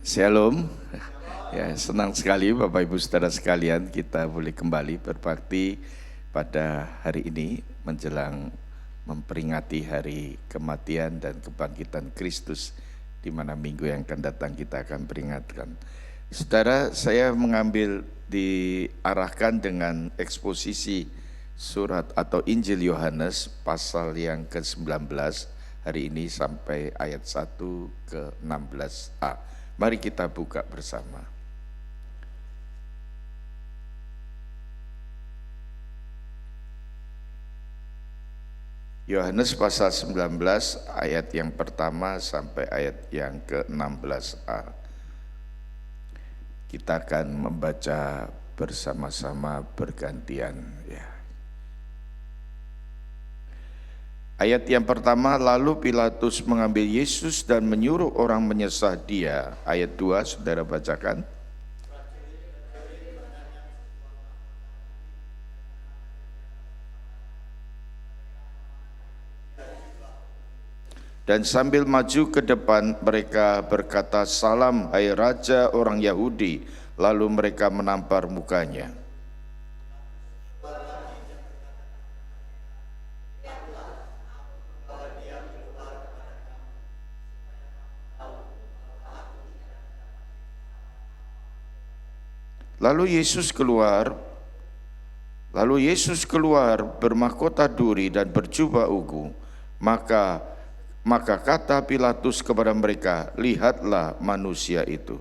Shalom. Ya, senang sekali Bapak Ibu Saudara sekalian kita boleh kembali berbakti pada hari ini menjelang memperingati hari kematian dan kebangkitan Kristus, di mana minggu yang akan datang kita akan peringatkan. Saudara, saya mengambil diarahkan dengan eksposisi surat atau Injil Yohanes pasal yang ke-19 hari ini sampai ayat 1 ke 16a. Mari kita buka bersama. Yohanes pasal 19 ayat yang pertama sampai ayat yang ke-16a. Kita akan membaca bersama-sama bergantian ya. Ayat yang pertama, lalu Pilatus mengambil Yesus dan menyuruh orang menyesah dia. Ayat 2, saudara bacakan. Dan sambil maju ke depan mereka berkata, "Salam, hai Raja orang Yahudi." Lalu mereka menampar mukanya. Lalu Yesus keluar bermahkota duri dan berjubah ungu. Maka kata Pilatus kepada mereka, "Lihatlah manusia itu."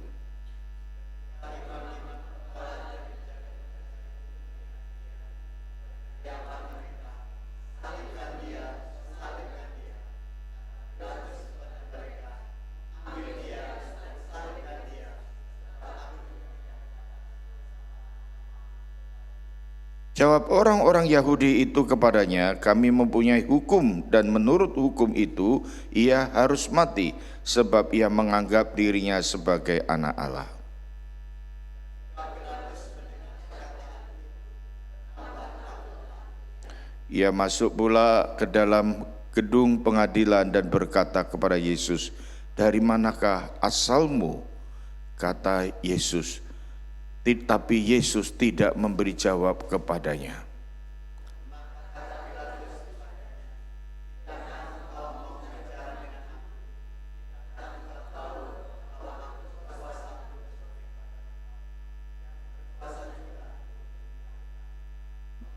Jawab orang-orang Yahudi itu kepadanya, "Kami mempunyai hukum dan menurut hukum itu ia harus mati, sebab ia menganggap dirinya sebagai anak Allah." Ia masuk pula ke dalam gedung pengadilan dan berkata kepada Yesus, "Dari manakah asalmu?" Kata Yesus. Tapi Yesus tidak memberi jawab kepadanya.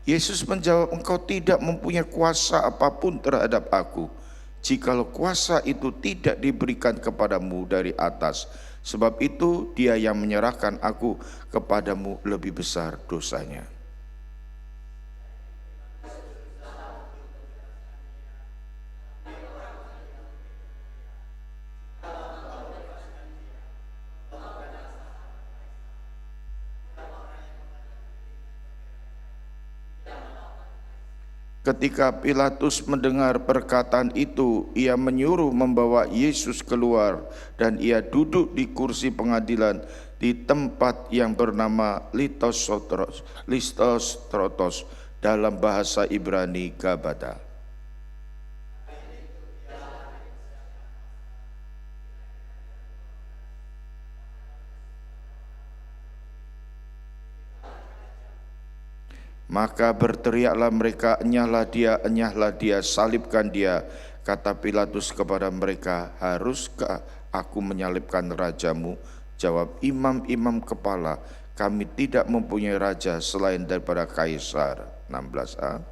Yesus menjawab, "Engkau tidak mempunyai kuasa apapun terhadap aku, jikalau kuasa itu tidak diberikan kepadamu dari atas. Sebab itu dia yang menyerahkan aku kepadamu lebih besar dosanya." Ketika Pilatus mendengar perkataan itu, ia menyuruh membawa Yesus keluar dan ia duduk di kursi pengadilan di tempat yang bernama Listostrotos, dalam bahasa Ibrani Gabata. Maka berteriaklah mereka, enyahlah dia, salibkan dia." Kata Pilatus kepada mereka, "Haruskah aku menyalibkan rajamu?" Jawab imam-imam kepala, "Kami tidak mempunyai raja selain daripada Kaisar." 16a.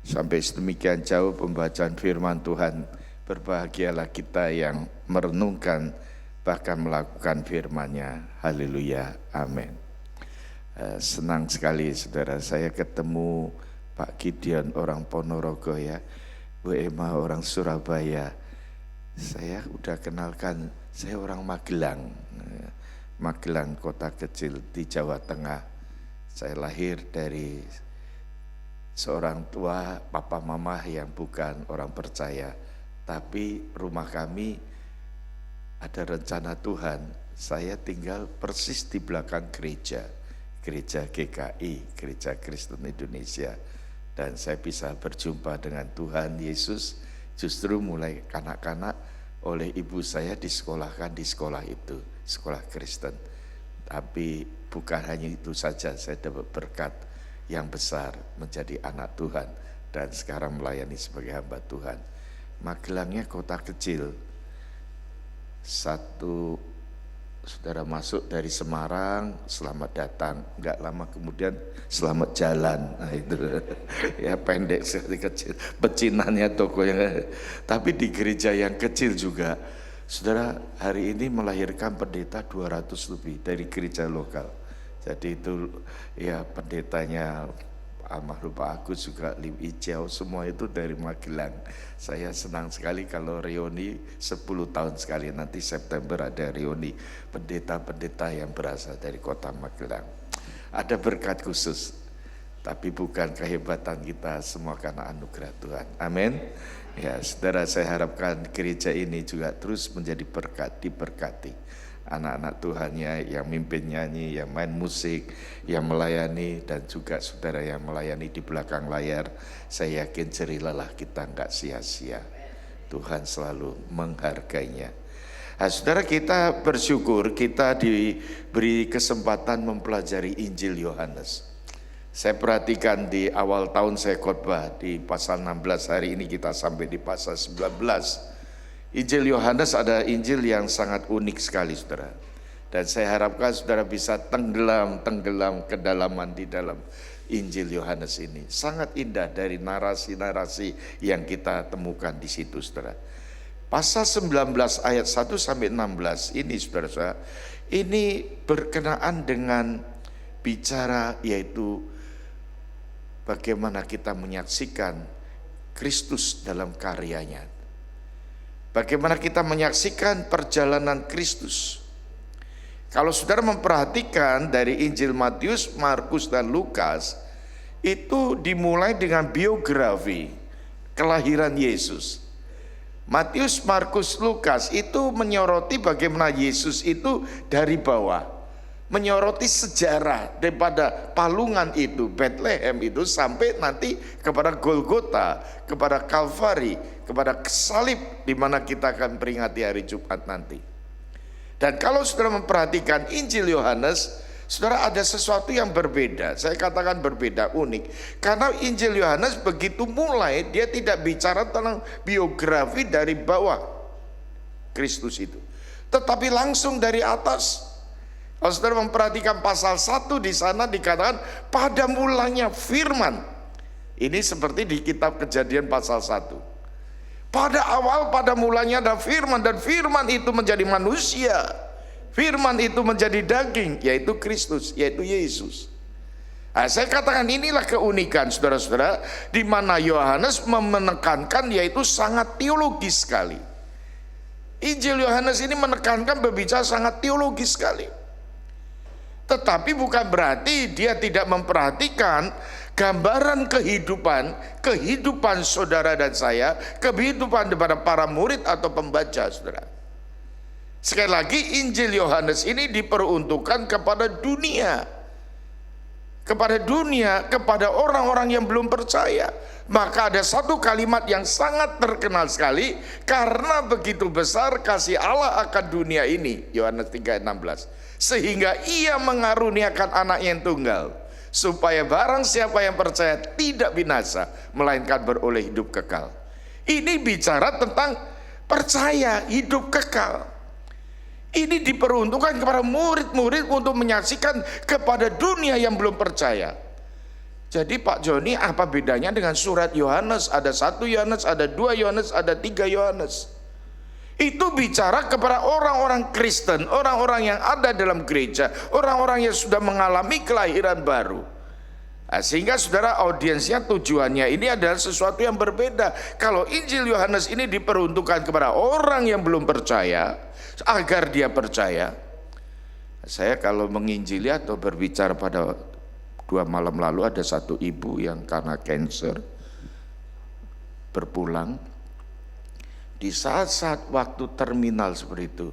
Sampai sedemikian jauh pembacaan firman Tuhan. Berbahagialah kita yang merenungkan bahkan melakukan firman-Nya. Haleluya, amin. Senang sekali saudara, saya ketemu Pak Gideon orang Ponorogo ya, Bu Emma orang Surabaya. Saya udah kenalkan, saya orang Magelang, Magelang kota kecil di Jawa Tengah. Saya lahir dari seorang tua papa mama yang bukan orang percaya, tapi rumah kami ada rencana Tuhan, saya tinggal persis di belakang gereja GKI, Gereja Kristen Indonesia. Dan saya bisa berjumpa dengan Tuhan Yesus Justru mulai kanak-kanak oleh ibu saya disekolahkan di sekolah itu, sekolah Kristen. Tapi bukan hanya itu saja, saya dapat berkat yang besar menjadi anak Tuhan dan sekarang melayani sebagai hamba Tuhan. Magelangnya kota kecil. Satu saudara masuk dari Semarang, selamat datang. Enggak lama kemudian selamat jalan. Nah itu ya pendek sekali, kecil. Pecinannya tokonya. Tapi di gereja yang kecil juga, saudara, hari ini melahirkan pendeta 200 lebih dari gereja lokal. Jadi itu ya pendetanya almarhum Pak Agus juga Lim Ijau, semua itu dari Magelang. Saya senang sekali kalau reuni 10 tahun sekali, nanti September ada reuni pendeta-pendeta yang berasal dari kota Magelang. Ada berkat khusus, tapi bukan kehebatan kita, semua karena anugerah Tuhan. Amin. Ya, saudara, saya harapkan gereja ini juga terus menjadi berkat, diberkati. Anak-anak Tuhannya yang mimpin nyanyi, yang main musik, yang melayani, dan juga saudara yang melayani di belakang layar. Saya yakin jerih lelah kita enggak sia-sia. Tuhan selalu menghargainya. Nah, saudara, kita bersyukur kita diberi kesempatan mempelajari Injil Yohanes. Saya perhatikan di awal tahun saya khotbah di pasal 16, hari ini kita sampai di pasal 19. Injil Yohanes ada Injil yang sangat unik sekali, saudara. Dan saya harapkan saudara bisa tenggelam kedalaman di dalam Injil Yohanes ini. Sangat indah dari narasi-narasi yang kita temukan di situ, saudara. Pasal 19 ayat 1 sampai 16 ini, saudara, ini berkenaan dengan bicara yaitu bagaimana kita menyaksikan Kristus dalam karyanya. Bagaimana kita menyaksikan perjalanan Kristus. Kalau saudara memperhatikan dari Injil Matius, Markus, dan Lukas, itu dimulai dengan biografi kelahiran Yesus. Matius, Markus, Lukas itu menyoroti bagaimana Yesus itu dari bawah, menyoroti sejarah daripada palungan itu, Bethlehem itu, sampai nanti kepada Golgota, kepada Kalvari, kepada salib di mana kita akan peringati hari Jumat nanti. Dan kalau saudara memperhatikan Injil Yohanes, saudara, ada sesuatu yang berbeda. Saya katakan berbeda, unik. Karena Injil Yohanes begitu mulai, dia tidak bicara tentang biografi dari bawah Kristus itu, tetapi langsung dari atas. Kalau saudara memperhatikan pasal 1 di sana dikatakan pada mulanya firman. Ini seperti di kitab Kejadian pasal 1. Pada awal, pada mulanya ada firman, dan firman itu menjadi manusia. Firman itu menjadi daging, yaitu Kristus, yaitu Yesus. Nah, saya katakan inilah keunikan, saudara-saudara, di mana Yohanes menekankan yaitu sangat teologis sekali. Injil Yohanes ini menekankan berbicara sangat teologis sekali. Tetapi bukan berarti dia tidak memperhatikan gambaran kehidupan saudara dan saya, kehidupan daripada para murid atau pembaca, saudara. Sekali lagi, Injil Yohanes ini diperuntukkan kepada dunia. Kepada orang-orang yang belum percaya. Maka ada satu kalimat yang sangat terkenal sekali, karena begitu besar kasih Allah akan dunia ini, Yohanes 3:16, sehingga ia mengaruniakan anak yang tunggal, supaya barang siapa yang percaya tidak binasa, melainkan beroleh hidup kekal. Ini bicara tentang percaya, hidup kekal. Ini diperuntukkan kepada murid-murid untuk menyaksikan kepada dunia yang belum percaya. Jadi Pak Joni, apa bedanya dengan surat Yohanes? Ada 1 Yohanes, ada 2 Yohanes, ada 3 Yohanes. Itu bicara kepada orang-orang Kristen, orang-orang yang ada dalam gereja, orang-orang yang sudah mengalami kelahiran baru. Nah, sehingga saudara, audiensnya, tujuannya ini adalah sesuatu yang berbeda. Kalau Injil Yohanes ini diperuntukkan kepada orang yang belum percaya, agar dia percaya. Saya kalau menginjili atau berbicara pada 2 malam lalu, ada satu ibu yang karena cancer berpulang. Di saat-saat waktu terminal seperti itu,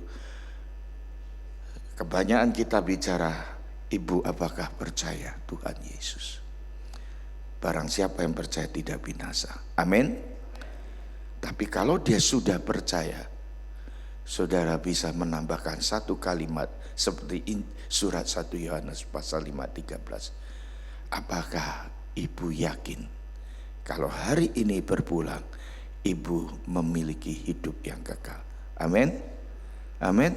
kebanyakan kita bicara, ibu apakah percaya Tuhan Yesus? Barang siapa yang percaya tidak binasa. Amin. Tapi kalau dia sudah percaya, saudara bisa menambahkan satu kalimat seperti surat 1 Yohanes pasal 5:13. Apakah ibu yakin kalau hari ini berpulang, ibu memiliki hidup yang kekal? Amin. Amin.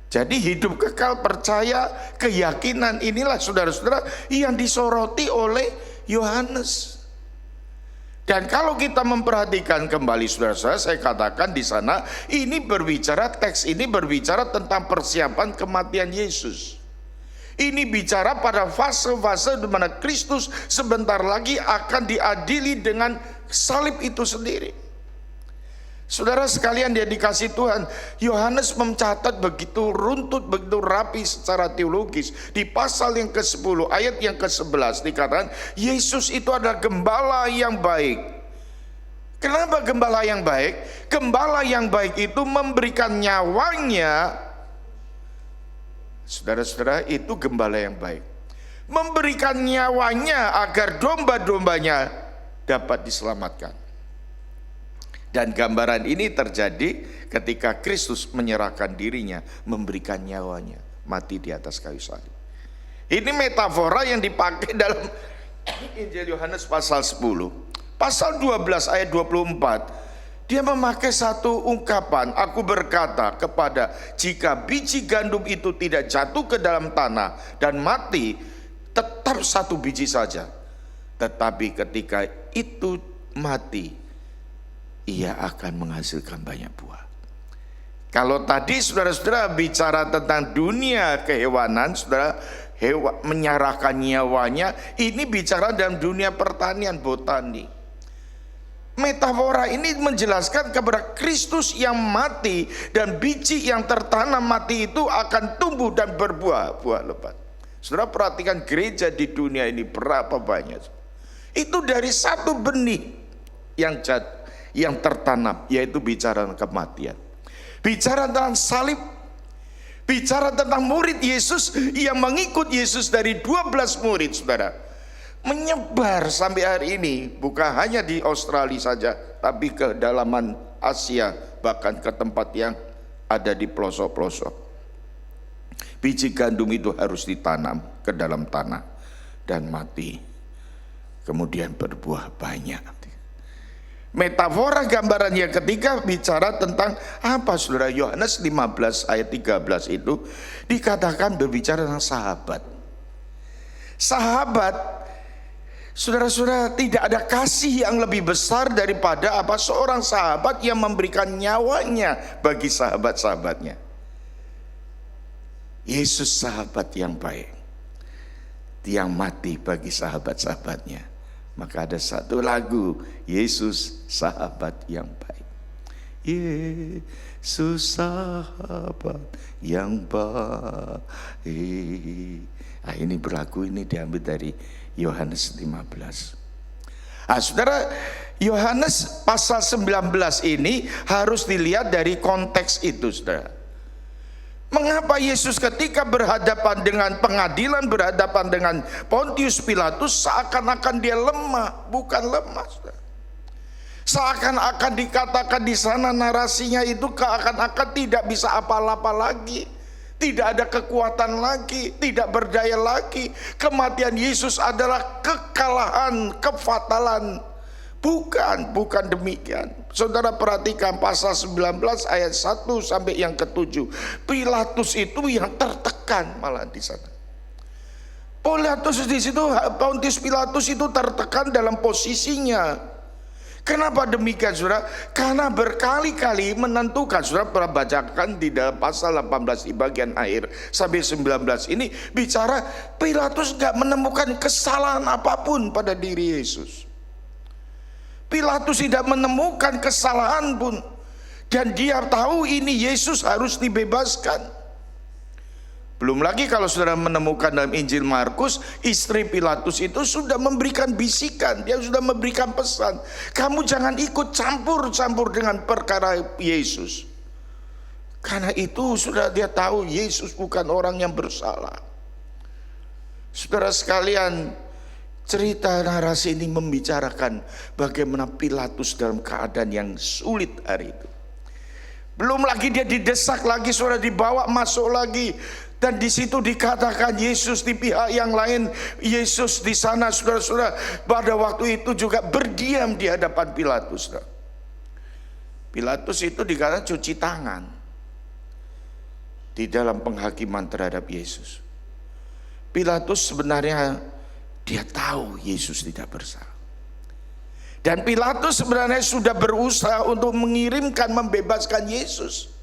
Jadi hidup kekal, percaya, keyakinan inilah saudara-saudara yang disoroti oleh Yohanes. Dan kalau kita memperhatikan kembali saudara-saudara, saya katakan di sana ini berbicara, teks ini berbicara tentang persiapan kematian Yesus. Ini bicara pada fase-fase di mana Kristus sebentar lagi akan diadili dengan salib itu sendiri. Saudara sekalian dia dikasih Tuhan, Yohanes mencatat begitu runtut, begitu rapi secara teologis. Di pasal yang ke-10 ayat yang ke-11 dikatakan Yesus itu adalah gembala yang baik. Kenapa gembala yang baik? Gembala yang baik itu memberikan nyawanya. Saudara-saudara, itu gembala yang baik, memberikan nyawanya agar domba-dombanya dapat diselamatkan. Dan gambaran ini terjadi ketika Kristus menyerahkan dirinya, memberikan nyawanya, mati di atas kayu salib. Ini metafora yang dipakai dalam Injil Yohanes pasal 10. Pasal 12 ayat 24, dia memakai satu ungkapan, aku berkata kepada, jika biji gandum itu tidak jatuh ke dalam tanah dan mati, tetap satu biji saja. Tetapi ketika itu mati, ia akan menghasilkan banyak buah. Kalau tadi saudara-saudara bicara tentang dunia kehewanan, saudara, hewan menyerahkan nyawanya, ini bicara dalam dunia pertanian, botani. Metafora ini menjelaskan kepada Kristus yang mati dan biji yang tertanam mati itu akan tumbuh dan berbuah, buah lebat. Saudara perhatikan gereja di dunia ini berapa banyak. Itu dari satu benih yang tertanam, yaitu bicara kematian, bicara tentang salib, bicara tentang murid Yesus yang mengikut Yesus dari 12 murid, saudara, menyebar sampai hari ini, bukan hanya di Australia saja, tapi ke dalaman Asia, bahkan ke tempat yang ada di pelosok-pelosok. Biji gandum itu harus ditanam ke dalam tanah dan mati, kemudian berbuah banyak. Metafora gambarannya ketika bicara tentang apa, saudara? Yohanes 15 ayat 13 itu dikatakan berbicara tentang sahabat. Sahabat, saudara-saudara, tidak ada kasih yang lebih besar daripada apa seorang sahabat yang memberikan nyawanya bagi sahabat-sahabatnya. Yesus sahabat yang baik, yang mati bagi sahabat-sahabatnya. Maka ada satu lagu, Yesus sahabat yang baik. Yesus sahabat yang baik. Nah, ini berlagu, ini diambil dari Yohanes 15. Saudara, Yohanes pasal 19 ini harus dilihat dari konteks itu, saudara. Mengapa Yesus ketika berhadapan dengan pengadilan, berhadapan dengan Pontius Pilatus, seakan-akan dia lemah? Bukan lemah, saudara. Seakan-akan dikatakan di sana narasinya itu seakan-akan tidak bisa apa-apa lagi, tidak ada kekuatan lagi, tidak berdaya lagi. Kematian Yesus adalah kekalahan, kefatalan. Bukan demikian. Saudara perhatikan pasal 19 ayat 1 sampai yang ke-7. Pilatus itu yang tertekan malah di sana. Pilatus di situ, Pontius Pilatus itu tertekan dalam posisinya. Kenapa demikian, saudara? Karena berkali-kali menentukan, saudara pernah bacakan di dalam pasal 18 di bagian akhir sampai 19 ini bicara Pilatus gak menemukan kesalahan apapun pada diri Yesus. Pilatus tidak menemukan kesalahan pun, dan dia tahu ini Yesus harus dibebaskan. Belum lagi kalau saudara menemukan dalam Injil Markus, istri Pilatus itu sudah memberikan bisikan, dia sudah memberikan pesan, kamu jangan ikut campur-campur dengan perkara Yesus. Karena itu sudah dia tahu Yesus bukan orang yang bersalah. Saudara sekalian, Cerita narasi ini membicarakan bagaimana Pilatus dalam keadaan yang sulit hari itu. Belum lagi dia didesak lagi, saudara, dibawa masuk lagi. Dan di situ dikatakan Yesus di pihak yang lain, Yesus di sana, saudara-saudara, pada waktu itu juga berdiam di hadapan Pilatus. Pilatus itu dikatakan cuci tangan di dalam penghakiman terhadap Yesus. Pilatus sebenarnya dia tahu Yesus tidak bersalah. Dan Pilatus sebenarnya sudah berusaha untuk mengirimkan, membebaskan Yesus.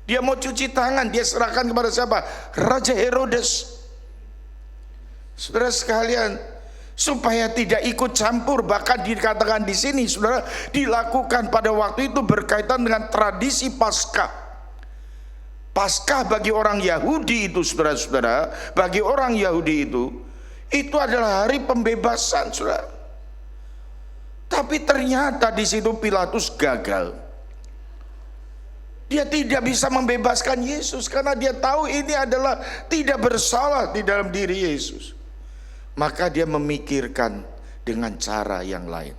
Dia mau cuci tangan, dia serahkan kepada siapa? Raja Herodes. Saudara sekalian, supaya tidak ikut campur, bahkan dikatakan di sini, saudara, dilakukan pada waktu itu berkaitan dengan tradisi Paskah. Paskah bagi orang Yahudi itu, saudara-saudara, bagi orang Yahudi itu adalah hari pembebasan, saudara. Tapi ternyata di situ Pilatus gagal. Dia tidak bisa membebaskan Yesus karena dia tahu ini adalah tidak bersalah di dalam diri Yesus. Maka dia memikirkan dengan cara yang lain.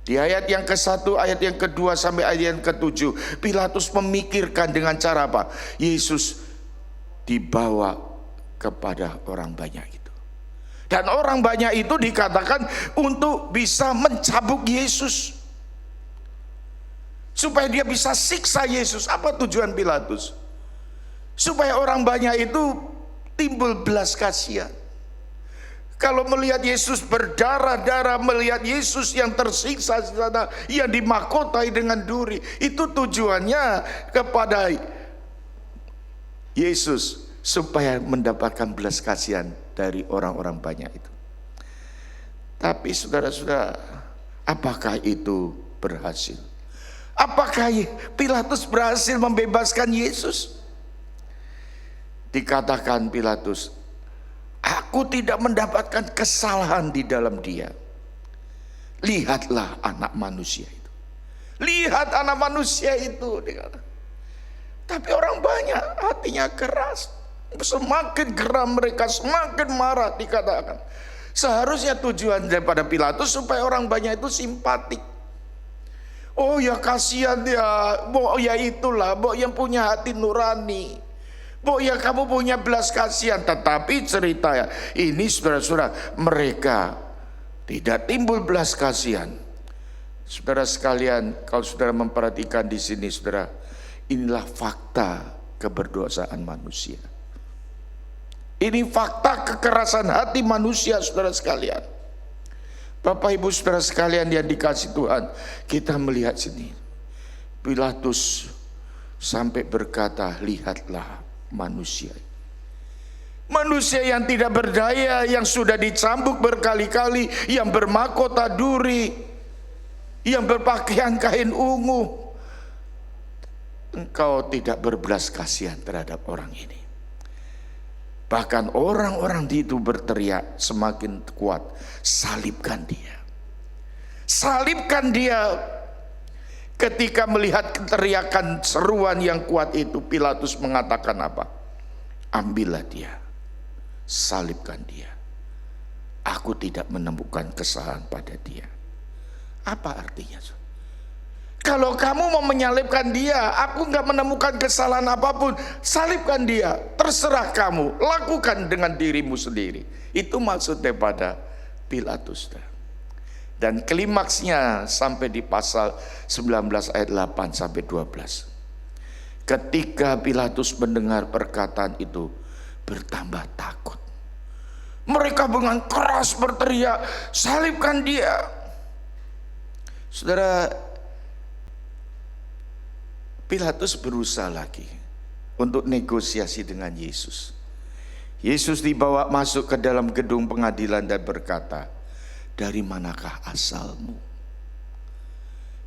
Di ayat yang ke-1, ayat yang ke-2 sampai ayat yang ke-7, Pilatus memikirkan dengan cara apa? Yesus dibawa kepada orang banyak itu. Dan orang banyak itu dikatakan untuk bisa mencabuk Yesus, supaya dia bisa siksa Yesus. Apa tujuan Pilatus? Supaya orang banyak itu timbul belas kasihan. Kalau melihat Yesus berdarah-darah, melihat Yesus yang tersiksa di sana, yang dimahkotai dengan duri, itu tujuannya kepada Yesus supaya mendapatkan belas kasihan dari orang-orang banyak itu. Tapi saudara-saudara, apakah itu berhasil? Apakah Pilatus berhasil membebaskan Yesus? Dikatakan Pilatus, aku tidak mendapatkan kesalahan di dalam dia. Lihatlah anak manusia itu. Lihat anak manusia itu. Tapi orang banyak hatinya keras. Semakin geram mereka, semakin marah dikatakan. Seharusnya tujuan daripada Pilatus supaya orang banyak itu simpatik. Oh ya kasihan ya, oh ya itulah, oh yang punya hati nurani. Oh ya kamu punya belas kasihan. Tetapi cerita ya, ini saudara-saudara, mereka tidak timbul belas kasihan. Saudara sekalian, kalau saudara memperhatikan di sini, saudara, inilah fakta keberdosaan manusia. Ini fakta kekerasan hati manusia, saudara sekalian. Bapak Ibu saudara sekalian yang dikasih Tuhan, kita melihat sini. Pilatus sampai berkata, lihatlah manusia. Manusia yang tidak berdaya, yang sudah dicambuk berkali-kali, yang bermahkota duri, yang berpakaian kain ungu. Engkau tidak berbelas kasihan terhadap orang ini. Bahkan orang-orang itu berteriak semakin kuat, salibkan dia. Salibkan dia. Ketika melihat teriakan seruan yang kuat itu, Pilatus mengatakan apa? Ambillah dia, salibkan dia. Aku tidak menemukan kesalahan pada dia. Apa artinya? Kalau kamu mau menyalibkan dia, aku nggak menemukan kesalahan apapun, salibkan dia, terserah kamu, lakukan dengan dirimu sendiri. Itu maksud daripada Pilatus. Dan klimaksnya sampai di pasal 19 ayat 8 sampai 12. Ketika Pilatus mendengar perkataan itu, bertambah takut. Mereka dengan keras berteriak, salibkan dia. Saudara, Pilatus berusaha lagi untuk negosiasi dengan Yesus. Yesus dibawa masuk ke dalam gedung pengadilan dan berkata, dari manakah asalmu?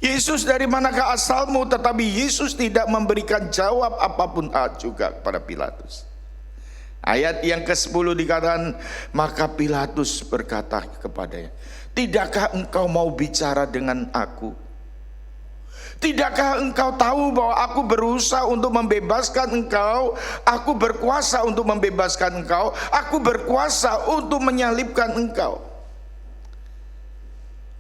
Yesus, dari manakah asalmu? Tetapi Yesus tidak memberikan jawab apapun juga kepada Pilatus. Ayat yang ke-10 dikatakan, maka Pilatus berkata kepadanya, tidakkah engkau mau bicara dengan aku? Tidakkah engkau tahu bahwa aku berusaha untuk membebaskan engkau? Aku berkuasa untuk membebaskan engkau. Aku berkuasa untuk menyalibkan engkau.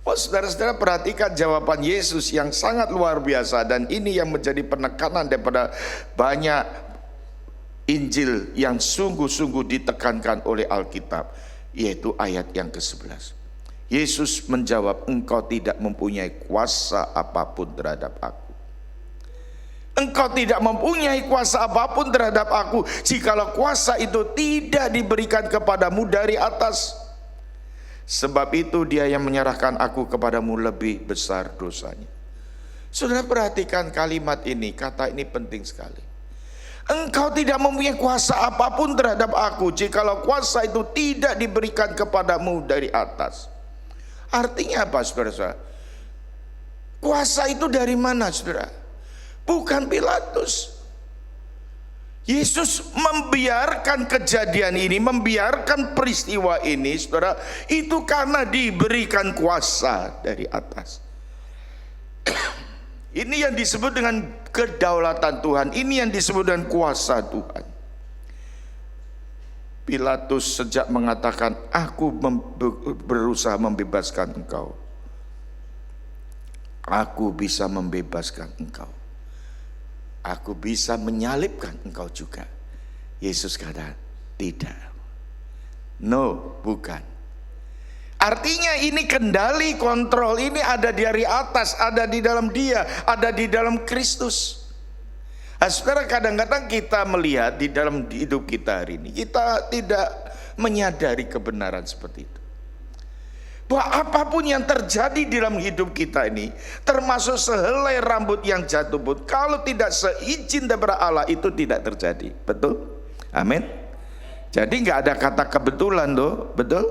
Oh, saudara-saudara, perhatikan jawaban Yesus yang sangat luar biasa, dan ini yang menjadi penekanan daripada banyak Injil yang sungguh-sungguh ditekankan oleh Alkitab, yaitu ayat yang ke-11. Yesus menjawab, engkau tidak mempunyai kuasa apapun terhadap aku. Engkau tidak mempunyai kuasa apapun terhadap aku, jikalau kuasa itu tidak diberikan kepadamu dari atas. Sebab itu dia yang menyerahkan aku kepadamu lebih besar dosanya. Saudara, perhatikan kalimat ini, kata ini penting sekali. Engkau tidak mempunyai kuasa apapun terhadap aku, jikalau kuasa itu tidak diberikan kepadamu dari atas. Artinya apa, saudara? Kuasa itu dari mana, saudara? Bukan Pilatus. Yesus membiarkan kejadian ini, membiarkan peristiwa ini, saudara, itu karena diberikan kuasa dari atas. Ini yang disebut dengan kedaulatan Tuhan, ini yang disebut dengan kuasa Tuhan. Pilatus sejak mengatakan, aku berusaha membebaskan engkau, aku bisa membebaskan engkau, aku bisa menyalibkan engkau juga. Yesus kata, tidak. No, bukan. Artinya ini kendali, kontrol ini ada dari atas, ada di dalam dia, ada di dalam Kristus. Nah, saudara, kadang-kadang kita melihat di dalam hidup kita hari ini, kita tidak menyadari kebenaran seperti itu. Bahwa apapun yang terjadi di dalam hidup kita ini, termasuk sehelai rambut yang jatuh pun, kalau tidak seizin daripada Allah, itu tidak terjadi. Betul? Amin. Jadi nggak ada kata kebetulan tuh, betul?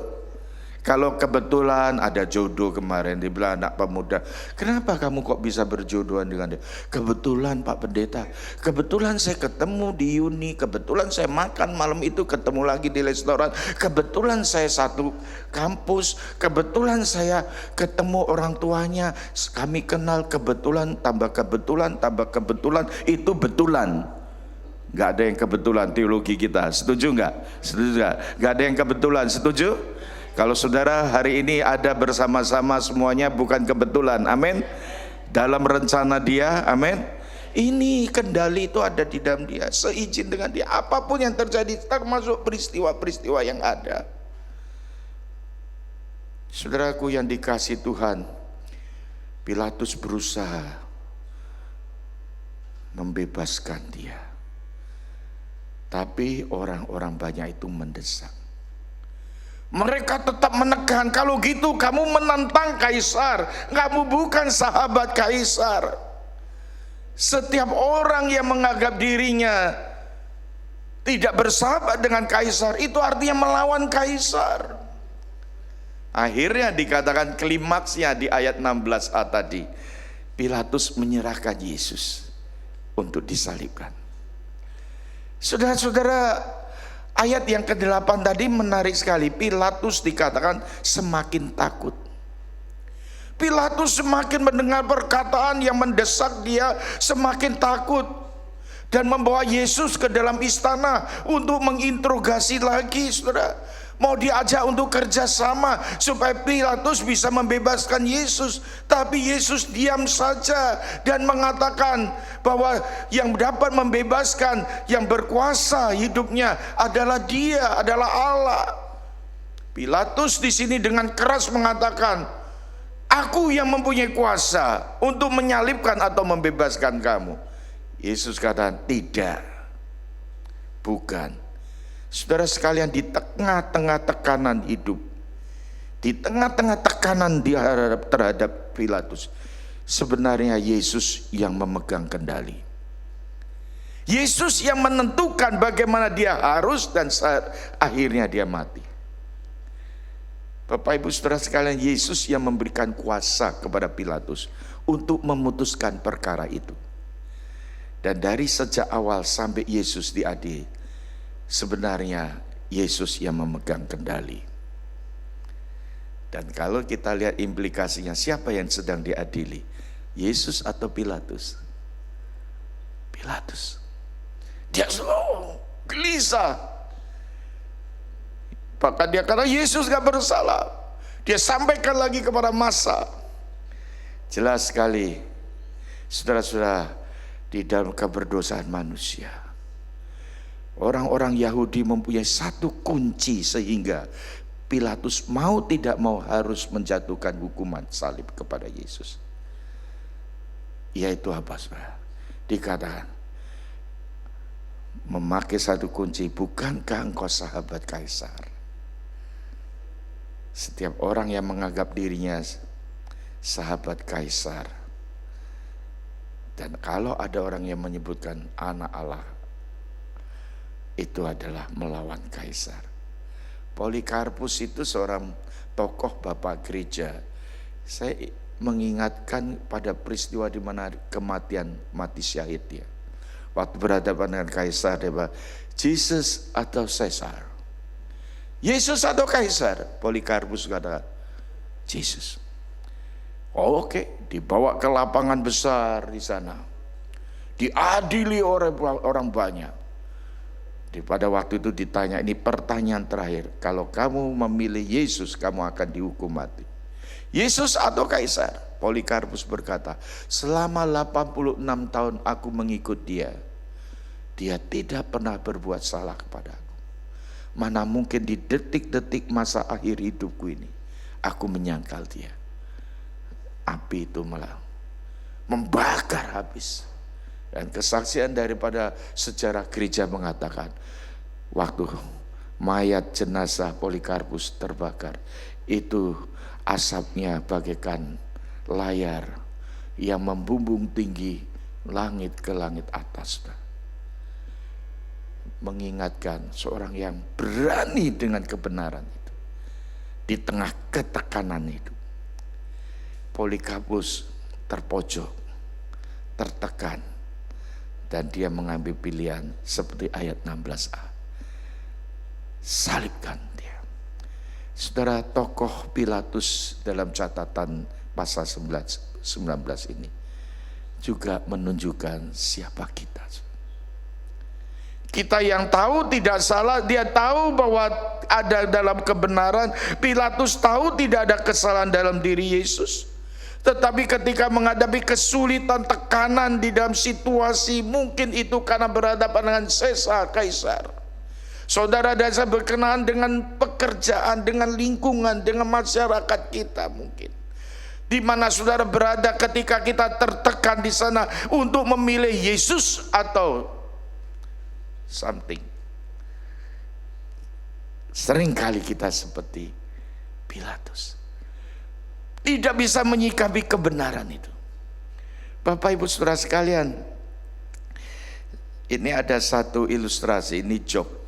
Kalau kebetulan ada jodoh kemarin, dibilang anak pemuda, kenapa kamu kok bisa berjodohan dengan dia? Kebetulan Pak Pendeta, kebetulan saya ketemu di Uni, kebetulan saya makan malam itu ketemu lagi di restoran, kebetulan saya satu kampus, kebetulan saya ketemu orang tuanya, kami kenal, kebetulan, tambah kebetulan, tambah kebetulan, itu betulan. Gak ada yang kebetulan teologi kita, setuju gak? Setuju gak? Gak ada yang kebetulan, setuju? Kalau saudara hari ini ada bersama-sama semuanya bukan kebetulan, amin. Dalam rencana dia, amin. Ini kendali itu ada di dalam dia, seizin dengan dia. Apapun yang terjadi, termasuk peristiwa-peristiwa yang ada. Saudaraku yang dikasih Tuhan, Pilatus berusaha membebaskan dia. Tapi orang-orang banyak itu mendesak. Mereka tetap menekan, kalau gitu kamu menentang kaisar, kamu bukan sahabat kaisar. Setiap orang yang menganggap dirinya tidak bersahabat dengan kaisar, itu artinya melawan kaisar. Akhirnya dikatakan klimaksnya di ayat 16a tadi, Pilatus menyerahkan Yesus untuk disalibkan. Saudara-saudara, ayat yang ke-8 tadi menarik sekali. Pilatus dikatakan semakin takut. Pilatus semakin mendengar perkataan yang mendesak dia, semakin takut. Dan membawa Yesus ke dalam istana untuk menginterogasi lagi, saudara. Mau diajak untuk kerjasama supaya Pilatus bisa membebaskan Yesus. Tapi Yesus diam saja dan mengatakan bahwa yang dapat membebaskan, yang berkuasa hidupnya adalah Dia, adalah Allah. Pilatus di sini dengan keras mengatakan, aku yang mempunyai kuasa untuk menyalibkan atau membebaskan kamu. Yesus kata, tidak, bukan. Saudara sekalian, di tengah-tengah tekanan hidup, di tengah-tengah tekanan terhadap Pilatus, sebenarnya Yesus yang memegang kendali. Yesus yang menentukan bagaimana dia harus dan akhirnya dia mati. Bapak Ibu saudara sekalian, Yesus yang memberikan kuasa kepada Pilatus untuk memutuskan perkara itu. Dan dari sejak awal sampai Yesus diadili, sebenarnya Yesus yang memegang kendali. Dan kalau kita lihat implikasinya, siapa yang sedang diadili? Yesus atau Pilatus? Pilatus. Dia gelisah. Bahkan dia kata Yesus gak bersalah. Dia sampaikan lagi kepada massa. Jelas sekali, saudara-saudara, di dalam keberdosaan manusia, orang-orang Yahudi mempunyai satu kunci sehingga Pilatus mau tidak mau harus menjatuhkan hukuman salib kepada Yesus. Yaitu apa, saudara? Dikatakan, memakai satu kunci, bukankah engkau sahabat kaisar? Setiap orang yang menganggap dirinya sahabat kaisar, dan kalau ada orang yang menyebutkan anak Allah, itu adalah melawan kaisar. Polikarpus itu seorang tokoh bapak gereja. Saya mengingatkan pada peristiwa di mana kematian mati syahid dia. Waktu berhadapan dengan kaisar, dia bilang, Jesus atau Caesar? Yesus atau kaisar? Polikarpus katakan, Yesus. Oh, oke, dibawa ke lapangan besar di sana. Diadili oleh orang banyak. Pada waktu itu ditanya, ini pertanyaan terakhir, kalau kamu memilih Yesus, kamu akan dihukum mati. Yesus atau kaisar? Polikarpus berkata, selama 86 tahun aku mengikut dia, dia tidak pernah berbuat salah kepadaku. Mana mungkin di detik-detik masa akhir hidupku ini, aku menyangkal dia. Api itu malah membakar habis. Dan kesaksian daripada sejarah gereja mengatakan, waktu mayat jenazah Polikarpus terbakar, itu asapnya bagaikan layar yang membumbung tinggi langit ke langit atas. Mengingatkan seorang yang berani dengan kebenaran itu di tengah ketekanan itu. Polikarpus terpojok, tertekan, dan dia mengambil pilihan seperti ayat 16a. Salibkan dia. Saudara, tokoh Pilatus dalam catatan pasal 19 ini juga menunjukkan siapa kita. Kita yang tahu tidak salah, dia tahu bahwa ada dalam kebenaran. Pilatus tahu tidak ada kesalahan dalam diri Yesus. Tetapi ketika menghadapi kesulitan, tekanan di dalam situasi, mungkin itu karena berhadapan dengan Caesar, kaisar. Saudara dan saya berkenaan dengan pekerjaan, dengan lingkungan, dengan masyarakat kita mungkin. Di mana saudara berada ketika kita tertekan di sana untuk memilih Yesus atau something. Seringkali kita seperti Pilatus, tidak bisa menyikapi kebenaran itu. Bapak Ibu Saudara sekalian, ini ada satu ilustrasi, ini joke.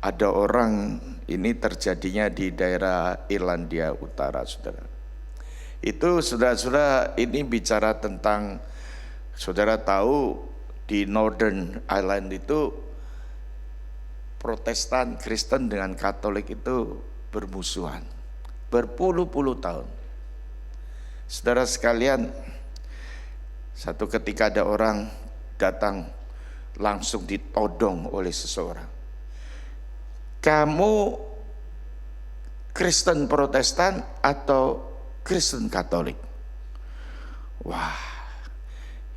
Ada orang, ini terjadinya di daerah Irlandia Utara, saudara. Itu saudara-saudara, ini bicara tentang, saudara tahu di Northern Ireland itu Protestan, Kristen dengan Katolik itu bermusuhan berpuluh-puluh tahun. Saudara sekalian, satu ketika ada orang datang langsung ditodong oleh seseorang. Kamu Kristen Protestan atau Kristen Katolik? Wah,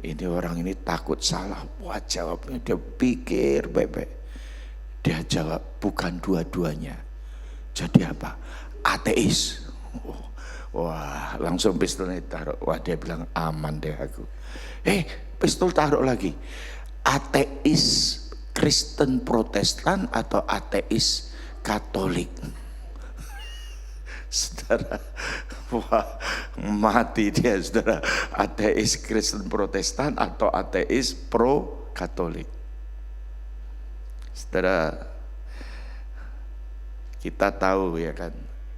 ini orang ini takut salah. Wah, jawabnya dia pikir baik-baik. Dia jawab bukan dua-duanya. Jadi apa? Ateis. Wah, langsung pistolnya taruh. Wah, dia bilang aman deh aku. Pistol taruh lagi. Ateis Kristen Protestan atau ateis Katolik? Saudara, wah, mati dia, saudara. Ateis Kristen Protestan atau ateis pro Katolik? Saudara, kita tahu ya kan,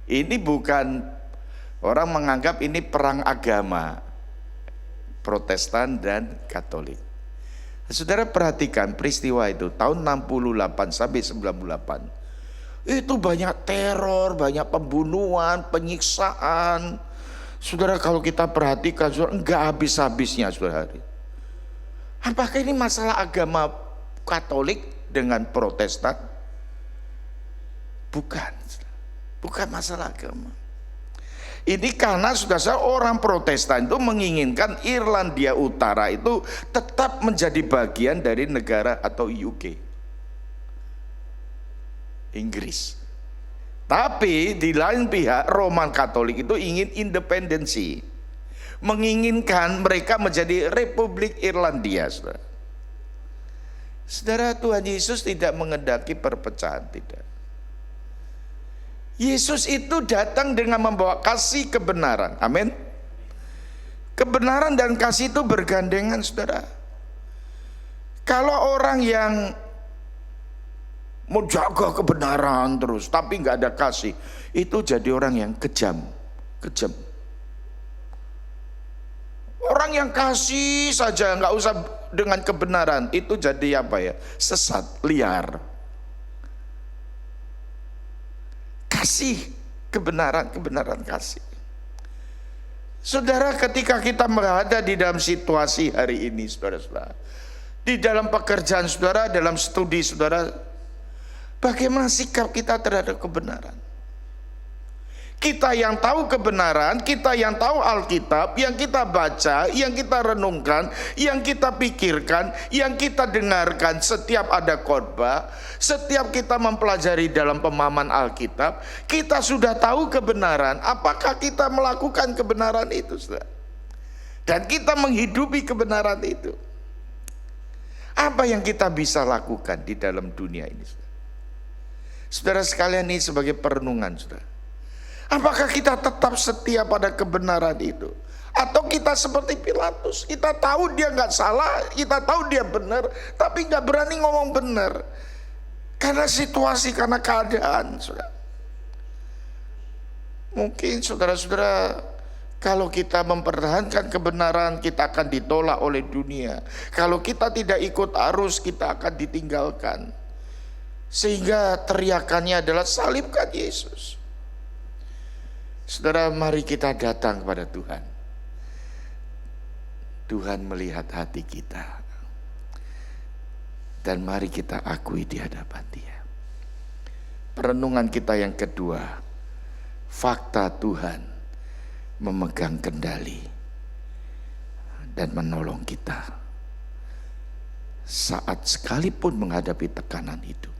ini bukan, orang menganggap ini perang agama Protestan dan Katolik. Saudara perhatikan peristiwa itu tahun 68 sampai 98. Itu banyak teror, banyak pembunuhan, penyiksaan. Saudara, kalau kita perhatikan, saudara, enggak habis-habisnya, saudara. Apakah ini masalah agama Katolik dengan Protestan? Bukan. bukan masalah agama. Ini karena sudah orang Protestan itu menginginkan Irlandia Utara itu tetap menjadi bagian dari negara atau UK, Inggris. Tapi di lain pihak Roman Katolik itu ingin independensi, menginginkan mereka menjadi Republik Irlandia. Saudara, Tuhan Yesus tidak mengendaki perpecahan, tidak. Yesus itu datang dengan membawa kasih kebenaran. Amin. Kebenaran dan kasih itu bergandengan, saudara. Kalau orang yang menjaga kebenaran terus tapi nggak ada kasih, itu jadi orang yang kejam. Orang yang kasih saja nggak usah dengan kebenaran, itu jadi apa ya? Sesat, liar. Kasih, kebenaran kasih. Saudara, ketika kita berada di dalam situasi hari ini, saudara-saudara, di dalam pekerjaan saudara, dalam studi saudara, bagaimana sikap kita terhadap kebenaran? Kita yang tahu kebenaran, kita yang tahu Alkitab, yang kita baca, yang kita renungkan, yang kita pikirkan, yang kita dengarkan setiap ada khotbah, setiap kita mempelajari dalam pemahaman Alkitab, kita sudah tahu kebenaran. Apakah kita melakukan kebenaran itu, saudara? Dan kita menghidupi kebenaran itu. Apa yang kita bisa lakukan di dalam dunia ini, saudara? Saudara sekalian, ini sebagai perenungan, saudara. Apakah kita tetap setia pada kebenaran itu? Atau kita seperti Pilatus, kita tahu dia nggak salah, kita tahu dia benar, tapi nggak berani ngomong benar karena situasi, karena keadaan. Saudara, mungkin saudara-saudara, kalau kita mempertahankan kebenaran, kita akan ditolak oleh dunia. Kalau kita tidak ikut arus, kita akan ditinggalkan. Sehingga teriakannya adalah salibkan Yesus. Saudara, mari kita datang kepada Tuhan. Tuhan melihat hati kita. Dan mari kita akui di hadapan Dia. Perenungan kita yang kedua, fakta Tuhan memegang kendali dan menolong kita saat sekalipun menghadapi tekanan hidup.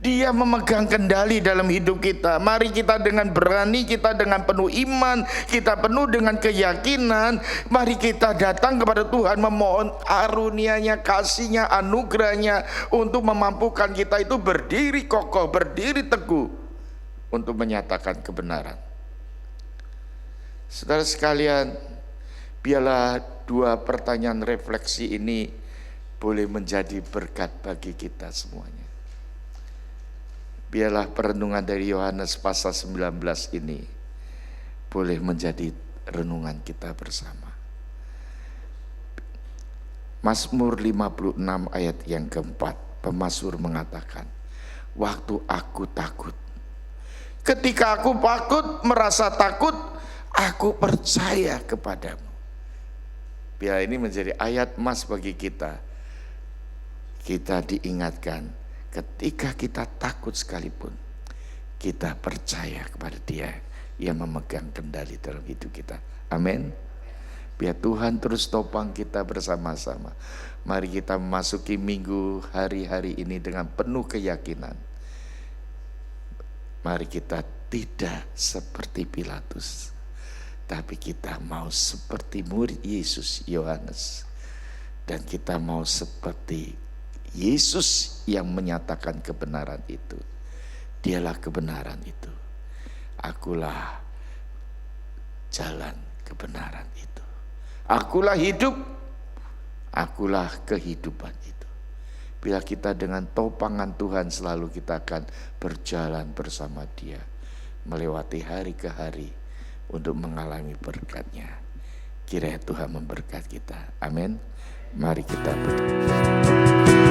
Dia memegang kendali dalam hidup kita. Mari kita dengan berani, kita dengan penuh iman, kita penuh dengan keyakinan. Mari kita datang kepada Tuhan memohon karunia-Nya, kasih-Nya, anugerah-Nya untuk memampukan kita itu berdiri kokoh, berdiri teguh untuk menyatakan kebenaran. Saudara sekalian, biarlah dua pertanyaan refleksi ini boleh menjadi berkat bagi kita semuanya. Biarlah perenungan dari Yohanes pasal 19 ini boleh menjadi renungan kita bersama. Mazmur 56 ayat yang keempat, pemazmur mengatakan, waktu aku takut, ketika aku merasa takut, aku percaya kepadamu. Biar ini menjadi ayat emas bagi kita. Kita diingatkan, ketika kita takut sekalipun, kita percaya kepada Dia yang memegang kendali dalam hidup kita. Amin. Biar Tuhan terus topang kita bersama-sama. Mari kita memasuki minggu hari-hari ini dengan penuh keyakinan. Mari kita tidak seperti Pilatus, tapi kita mau seperti murid Yesus, Yohanes. Dan kita mau seperti Yesus yang menyatakan kebenaran itu. Dialah kebenaran itu. Akulah jalan kebenaran itu. Akulah hidup. Akulah kehidupan itu. Bila kita dengan topangan Tuhan, selalu kita akan berjalan bersama Dia, melewati hari ke hari untuk mengalami berkat-Nya. Kiranya Tuhan memberkati kita. Amin. Mari kita berdoa.